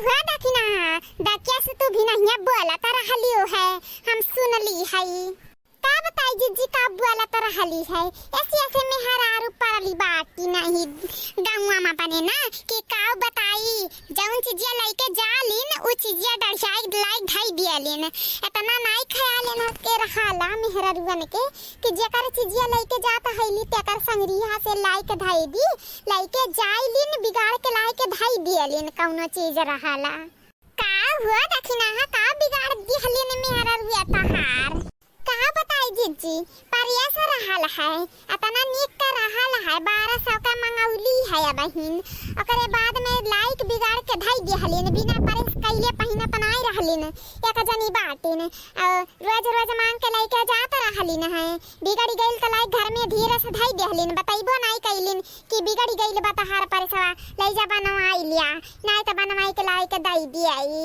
हुआ दखिना दकिया से तू भी नहीं बोला तारा हलियो है हम सुन ली है का बताई जीजी का बोला तारा हली है ऐसे ऐसे में हरारू परली बाटी नहीं गांवा में बने ना कि का बताई जौन चीजिया लेके जालिन उ चीजिया डरसाई लाइक ढाई दियालिन इतना नहीं ख्याल न के रहाला मेहररुवन के कि जेकर चीजिया लेके जाता हैली तेकर संगरिया से लाइक ढाई दी लेके जाइलिन बिगाड़ के लाइक ढाई दियालिन कौनो चीज रहाला का हुआ दखिना का बिगाड़ दी हलिन मेहररुया तहार का बताई जीजी परिया से रहल है इतना नीक का रहल है 1200 का मंगौली है बहिन ओकरे बाद में लाइक बिगाड़ के ढाई दे हलिन बिना परेश कइले पहिना पनाई रहलिन एक जनी बाटिन रोज रोज मांग के लेके जात रहलिन है बिगड़ी गइल त लाइक घर में धीरे से ढाई दे हलिन बताइबो नहीं कइलिन कि बिगड़ी गइल बा तहार परसवा ले जा बनवाई लिया नहीं त बनवाई के लाइक दई दियाई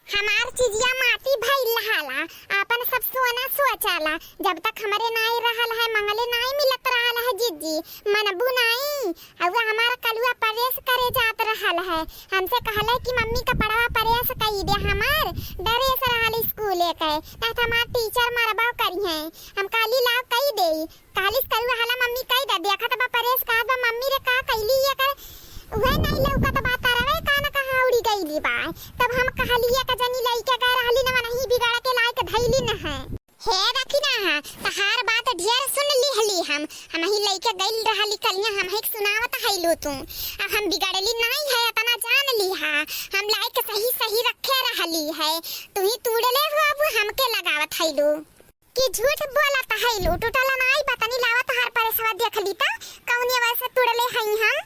हमार चीजिया माटी भइल रहाला अपन सब सोना सोचाला जब तक हमारे नाई रहल है मंगले नाई मिलत रहल है जीजी मनबू नाई अब हमारा कलुआ परेश करे जात रहल है हमसे कहले कि मम्मी का पढ़वा परेश कई दे हमार डरे से रहल स्कूल के ना हमार टीचर मरबा करी है हम काली लाव कई देई कालिस कलुआ हला मम्मी कई दे देखत बा परेश का बा मम्मी रे का कइली ये कर वह नहीं लौकत बात रहे कान कहां उड़ी गईली बा तब हम कहलिए का जनी लइका कह रहली न नहीं बिगाड़ के लायक धइली न है हे रखिना तहार बात ढेर सुन ली हली हम ही लइका गइल रहली कलिया हम ही सुनावत हैलो तू अब हम बिगाड़ली नहीं है इतना जान ली हा हम लायक सही सही रखे रहली है तू ही तूड़ले हो अब हमके लगावत हैलो कि झूठ बोलत हैलो टूटला नहीं बतानी लावत हार परेशवा देखली त कौन वैसे तूड़ले हई हम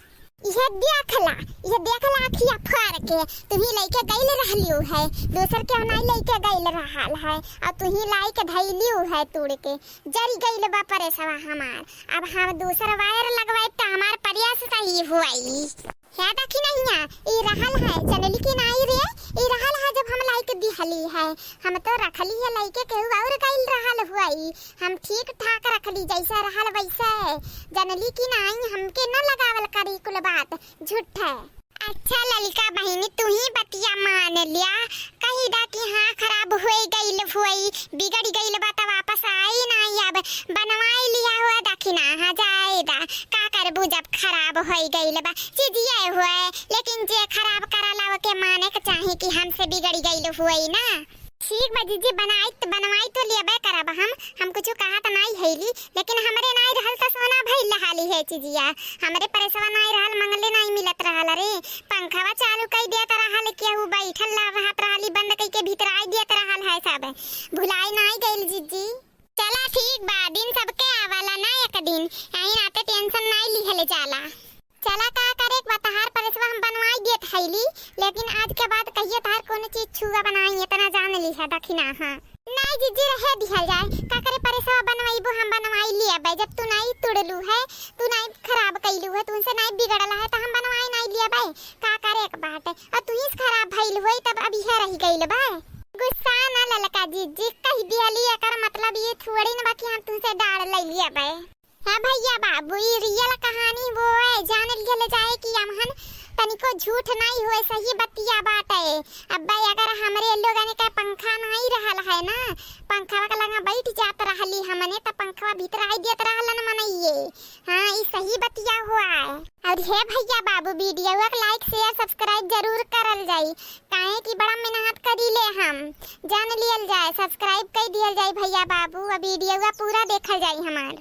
ये देखला अखिया फाड़ के तुम्ही लइके गइल रहलियो है दूसर के नहीं लइके गइल रहल है और तुम्ही लाइक धइलियो है तोड़ के जरी गइल बा परेशवा हमार अब हम दूसर वायर लगवाई त हमार प्रयास सही हुई है देखी नहीं ई रहल है जनली की नहीं रे ई रहल है जब हम लाइक दिहली है हम तो रखली है लइके केहू और गइल रहल हुई हम ठीक ठाक रखली जैसा रहल वैसे जनली की नहीं हमके न लगावल करी कुल बात झूठ है अच्छा ललिका बहिनी तू ही बतिया मान लिया कही दा कि हाँ खराब हुई गइल हुई बिगड़ गइल बा त वापस आई नहीं अब बनवाई लिया हुआ दखिना हाँ जाएगा का करबू जब खराब होई गइल बा चीजिए हुए लेकिन जे खराब कराला के माने के चाहे कि हमसे बिगड़ गइल हुई ना ठीक बा जीजी बनवाई तो लेबे करब हम कुछ कहा त नहीं हैली लेकिन हमरे नहीं रहल त सोना भइल हाली है चीजिया हमरे परेशवा नहीं रहल मंगले नहीं मिलत रहल रे पंखवा चालू कई देत रहल केहू बैठल रहत रहली बंद कई के भीतर आई देत रहल है सब भुलाई नहीं गइल जीजी चला ठीक बा दिन सबके आवाला ना एक दिन यही आते टेंशन नहीं लिहले जाला चला का करे बताहार परेशवा हम बनवाई देत हैली लेकिन आज के बाद कहिए तार कोनो चीज छुआ बनाई इतना जान ली है दखिना हां नहीं जीजी रहे दिहल जाए का करे परेशवा बनवाईबो हम बनवाई लिया जब तू नहीं तोड़लू है तू नहीं खराब कइलू है तुमसे नहीं बिगड़ला है त हम बनवाई नहीं लिया बे का करे एक बात और तू ही खराब भइल होई तब अभी है रह गइल बा गुस्सा ना ललका जीजी कह दिहली एकर मतलब ये थोड़ी न बाकी हम तुमसे डाल ले लिया बे हां भैया बाबू ये रियल कहानी वो है जान ले जाए कि हमहन तनिको झूठ नहीं हुए सही बतिया बात है अब भाई अगर हमरे लोगन के पंखा नहीं रहल है ना पंखा का लगा बैठ जात रहली हमने त पंखा भीतर आई देत रहल न मनइए हां ई सही बतिया हुआ है और हे भैया बाबू वीडियो को लाइक शेयर सब्सक्राइब जरूर करल जाई काहे कि बड़ा मेहनत करी ले हम जान लियल जाए सब्सक्राइब कर दियल जाए भैया बाबू अब वीडियो पूरा देखल जाई हमार।